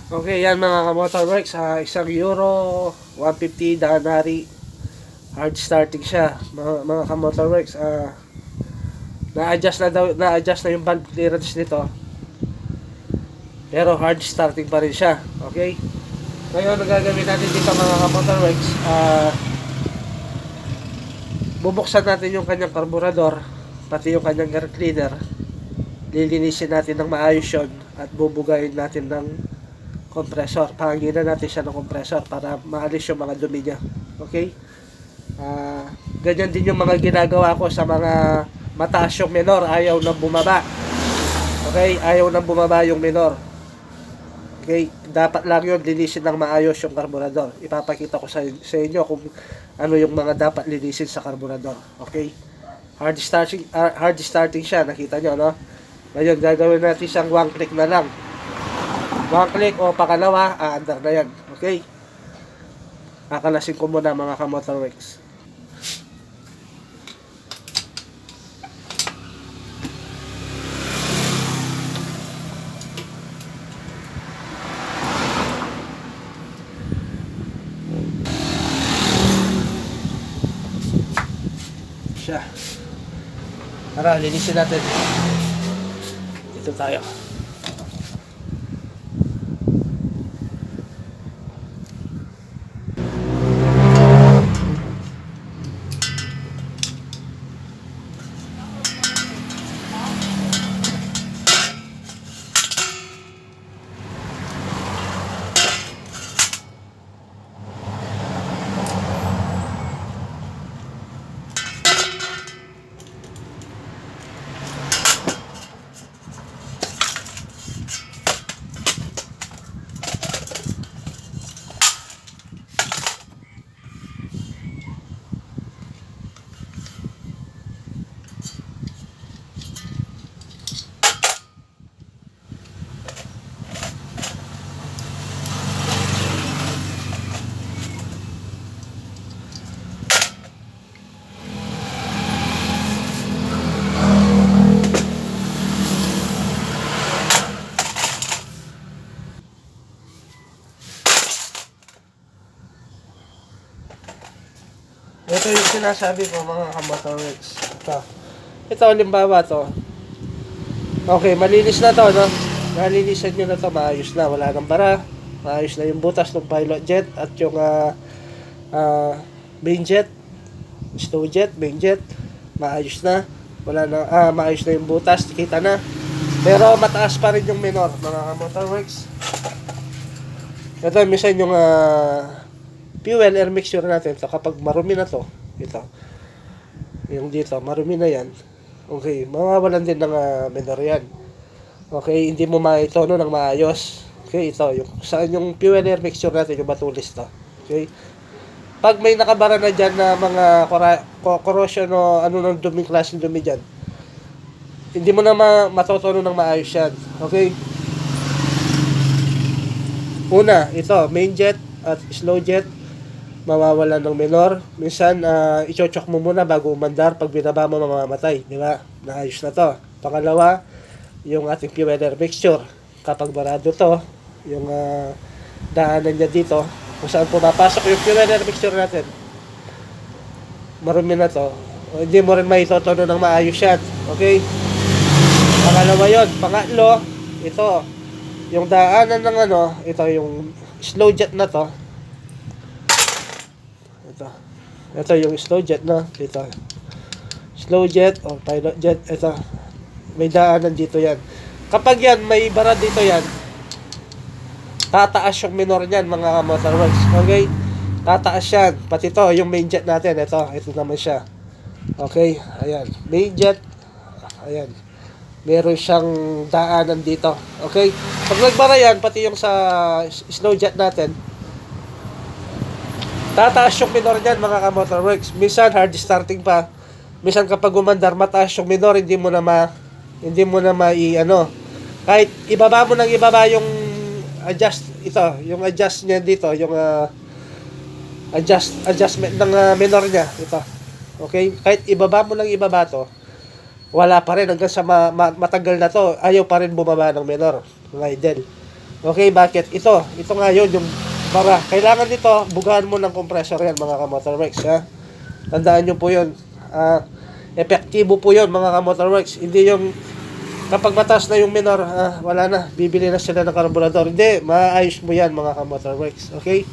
Okay, yan mga ka-motorworks, isang Euro 150 Danari, hard starting siya mga ka-motorworks. Na-adjust na yung valve clearance nito, pero hard starting pa rin siya. Okay, ngayon ang gagawin natin dito mga ka-motorworks, bubuksan natin yung kanyang karburador, pati yung kanyang air cleaner. Lilinisin natin ng maayos yun at bubugayin natin ng compressor. Pahanginan natin siya ng compressor para maalis yung mga dumi niya. Okay? Ganyan din yung mga ginagawa ko sa mga mataas yung minor, ayaw nang bumaba. Okay? Ayaw nang bumaba yung minor. Okay? Dapat lang yun, linisin ng maayos yung karburador. Ipapakita ko sa inyo kung ano yung mga dapat linisin sa karburador. Okay? Hard starting siya, nakita nyo, no? Ngayon, gagawin natin siyang one click na lang. One click o pakalawa, aandar na yan. Okay? Kakalasin ko muna mga ka-motorworks. Siya. Tara, linisin natin. Dito tayo. Ito yung sinasabi ko mga ka-motorworks. Ito, halimbawa to. Okay, malinis na to, no? Nalinisan nyo na to, maayos na. Wala nang bara. Maayos na yung butas ng pilot jet at yung main jet. Stow jet, main jet. Maayos na. Wala na, maayos na yung butas. Kita na. Pero mataas pa rin yung minor, mga ka-motorworks. Ito, minsan yung fuel air mixture natin. So, kapag marumi na to, ito, yung dito, marumi na yan. Okay, mawawalan din ng minor yan. Okay, hindi mo maitono ng maayos. Okay, ito, yung, saan yung fuel air mixture natin, yung matulis to. Okay, pag may nakabara na dyan na mga corrosion o ano ng duming klaseng dumi dyan, hindi mo na matutono ng maayos yan. Okay, una, ito, main jet at slow jet, mawawalan ng minor. Minsan, i-chochok mo muna bago umandar. Pag binaba mo, mamamatay. Di ba? Naayos na to. Pangalawa, yung ating fuel air mixture. Kapag barado to, yung daanan niya dito, kung saan pumapasok yung fuel air mixture natin, marumi na to. O, hindi mo rin maitotono ng maayos yan. Okay? Pangalawa yun. Pangatlo, ito, yung daanan ng ito yung slow jet na to. Ito yung slow jet na dito. Slow jet o pilot jet, ito. May daanan dito yan. Kapag yan, may bara dito yan, tataas yung minor niyan mga motorworks. Okay? Tataas yan. Pati to, yung main jet natin. Ito naman siya. Okay? Ayan. Main jet. Ayan. Meron siyang daanan dito. Okay? Pag nagbara yan, pati yung sa slow jet natin, tataas yung minor niyan mga ka-motorworks. Minsan hard starting pa. Minsan kapag umandar mataas yung minor, hindi mo na kahit ibaba mo ng ibaba yung adjust niya dito, yung adjustment ng minor niya ito. Okay? Kahit ibaba mo ng ibaba to, wala pa rin hanggang sa matagal na to, ayaw pa rin bumaba ng minor, mga idol. Okay, bakit? Ito nga yun, yung para, kailangan dito, bugahan mo ng compressor yan mga ka-motorworks, ha? Tandaan nyo po yun. Epektibo po yun mga ka-motorworks. Hindi yung, kapag mataas na yung minor, wala na, bibili na sila ng karburador. Hindi, maayos mo yan mga ka-motorworks, okay?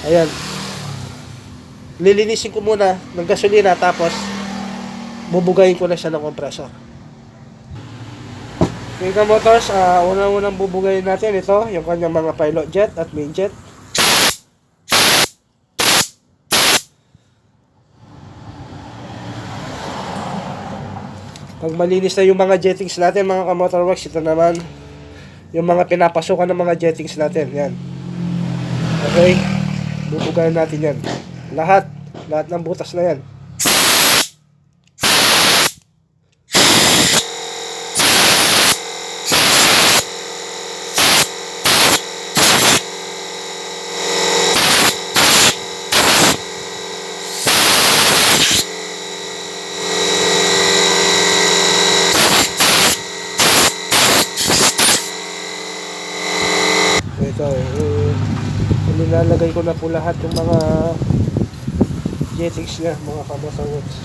Ayan. Lilinisin ko muna ng gasolina, tapos, bubugayin ko na siya ng compressor. Okay ka-motors, unang-unang bubugayin natin ito, yung kanyang mga pilot jet at main jet. Pag malinis na yung mga jettings natin mga ka-motorworks, ito naman yung mga pinapasukan ng mga jettings natin. Yan. Okay. Bubugayin natin yan. Lahat ng butas na yan. Ito, nilalagay ko na po lahat yung mga jettings niya, mga ka-motorworks.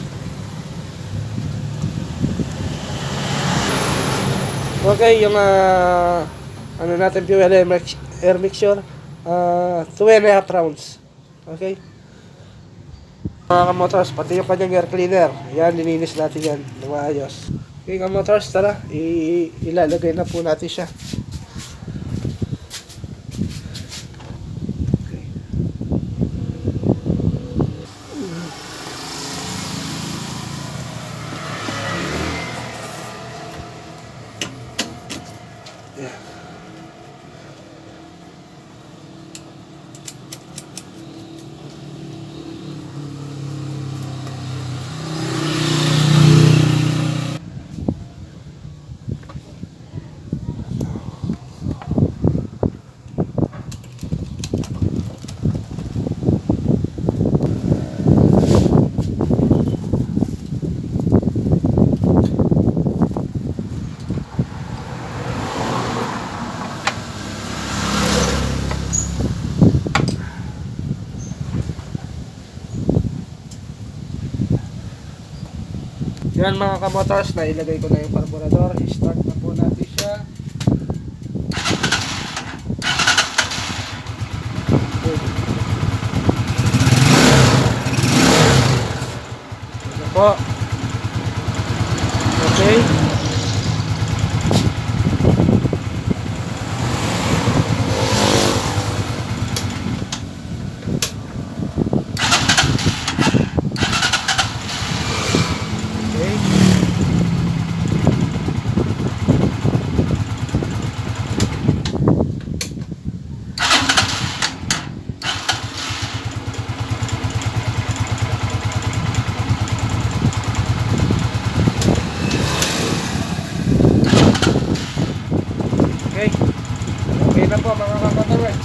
Okay, yung ano natin, fuel air mixture, 2.5 rounds. Okay. Mga ka-motors, pati yung kanyang air cleaner, yan, lininis natin yan ng maayos. Okay ka-motors, tara, ilalagay na po natin siya. Yan mga ka-motors, na ilagay ko na yung carburetor. I-start na po natin siya. Ito po. Okay. Okay na po mga ka-motorworks.